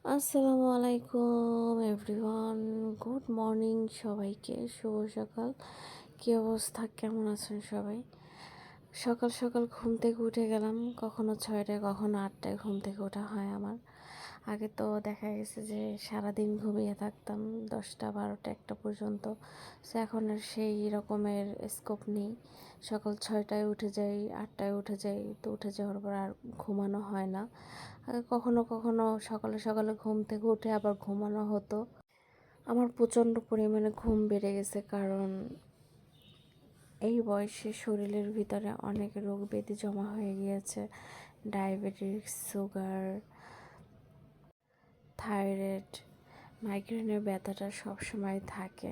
আসসালামু আলাইকুম everyone, good morning সবাইকে, শুভ সকাল। কী অবস্থা, কেমন আছেন সবাই? সকাল সকাল ঘুম থেকে উঠে গেলাম, কখনো 6টায় কখনো 8টায় ঘুম থেকে ওঠা হয় আমার। আগে তো দেখা গেছে যে সারাদিন ঘুমিয়ে থাকতাম 10টা 12টা 1টা পর্যন্ত। সো এখন আর সেই রকমের স্কোপ নেই। সকাল 6টায় উঠে যাই, 8টায় উঠে যাই, তো উঠে যাওয়ার পর আর ঘুমানো হয় না। কখনো কখনো সকালে সকালে ঘুম থেকে উঠে আবার ঘুমানো হতো। আমার প্রচণ্ড পরিমাণে ঘুম বেড়ে গেছে, কারণ এই বয়সে শরীরের ভিতরে অনেক রোগ ব্যাধি জমা হয়ে গিয়েছে। ডায়াবেটিস, সুগার, থাইরয়েড, মাইগ্রেনের ব্যথাটা সবসময় থাকে।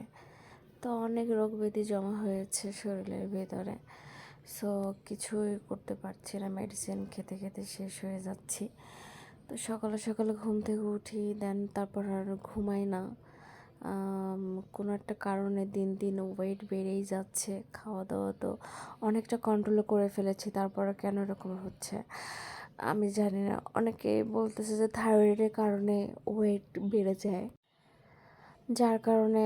তো অনেক রোগ ব্যাধি জমা হয়েছে শরীরের ভিতরে। সো কিছুই করতে পারছি না, মেডিসিন খেতে খেতে শেষ হয়ে যাচ্ছি। তো সকালে সকালে ঘুম থেকে উঠি, দেন তারপর আর ঘুমাই না। কোনো একটা কারণে দিন দিন ওয়েট বেড়েই যাচ্ছে। খাওয়া দাওয়া তো অনেকটা কন্ট্রোল করে ফেলেছি, তারপরে কেন এরকম হচ্ছে আমি জানি না। অনেকে বলতেছে যে থাইরয়েডের কারণে ওয়েট বেড়ে যায়, যার কারণে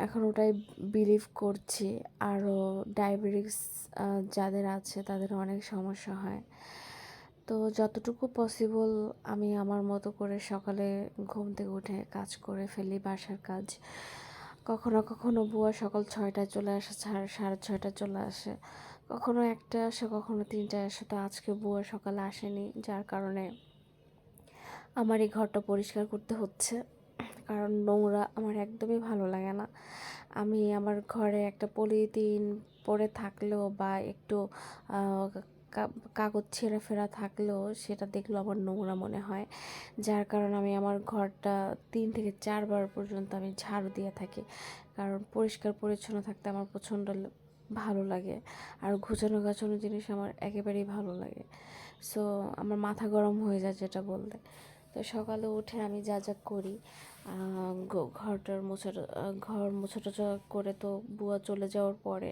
এখন ওটাই বিলিভ করছি। আরও ডায়াবেটিস যাদের আছে তাদের অনেক সমস্যা হয়। তো যতটুকু পসিবল আমি আমার মতো করে সকালে ঘুম থেকে উঠে কাজ করে ফেলি, বাসার কাজ। কখনো কখনো বুয়া সকাল 6টায় চলে আসে, 6:30টায় চলে আসে, কখনো 1টায় আসে, কখনো 3টায় আসে। তো আজকে বুয়া সকালে আসেনি, যার কারণে আমার এই ঘরটা পরিষ্কার করতে হচ্ছে, কারণ নোংরা আমার একদমই ভালো লাগে না। আমি আমার ঘরে একটা পলিথিন পরে থাকলেও বা একটু কাগজ ছেঁড়াফেরা থাকলেও সেটা দেখলেও আমার নোংরা মনে হয়, যার কারণে আমি আমার ঘরটা 3 থেকে 4 বার পর্যন্ত আমি ঝাড়ু দিয়ে থাকি। কারণ পরিষ্কার পরিচ্ছন্ন থাকতে আমার প্রচণ্ড ভালো লাগে, আর গোছানো গাছানো জিনিস আমার একেবারেই ভালো লাগে। সো আমার মাথা গরম হয়ে যায় যেটা বলতে। তো সকালে উঠে আমি যা যা করি, ঘর মোছাটা করে তো বুয়া চলে যাওয়ার পরে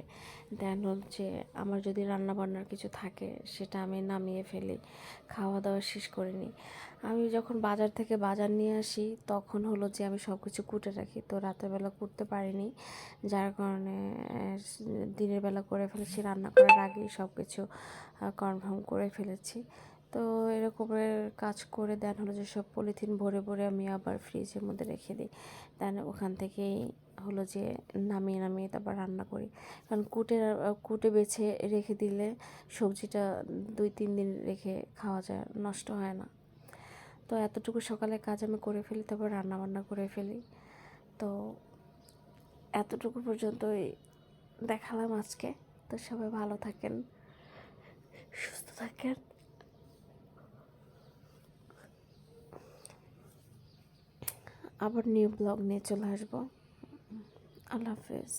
দেন হচ্ছে আমার যদি রান্না বান্নার কিছু থাকে সেটা আমি নামিয়ে ফেলি, খাওয়া দাওয়া শেষ করে নিই। আমি যখন বাজার থেকে বাজার নিয়ে আসি তখন হলো যে আমি সব কিছু কুটে রাখি, তো রাতের বেলা করতে পারিনি, যার কারণে দিনের বেলা করে ফেলেছি, রান্না করার আগেই সব কিছু কনফার্ম করে ফেলেছি। তো এরকমের কাজ করে দেন হলো যে সব পলিথিন ভরে ভরে আমি আবার ফ্রিজের মধ্যে রেখে দিই। দেন ওখান থেকেই হলো যে নামিয়ে নামিয়ে তারপর রান্না করি। কারণ কুটে বেছে রেখে দিলে সবজিটা 2-3 দিন রেখে খাওয়া যায়, নষ্ট হয় না। তো এতটুকু সকালে কাজ আমি করে ফেলি, তারপর রান্না বান্না করে ফেলি। তো এতটুকু পর্যন্তই দেখালাম আজকে। তো সবাই ভালো থাকেন, সুস্থ থাকেন। আবার নিউ ব্লগ নিয়ে চলে আসবো। আল্লাহ হাফেজ।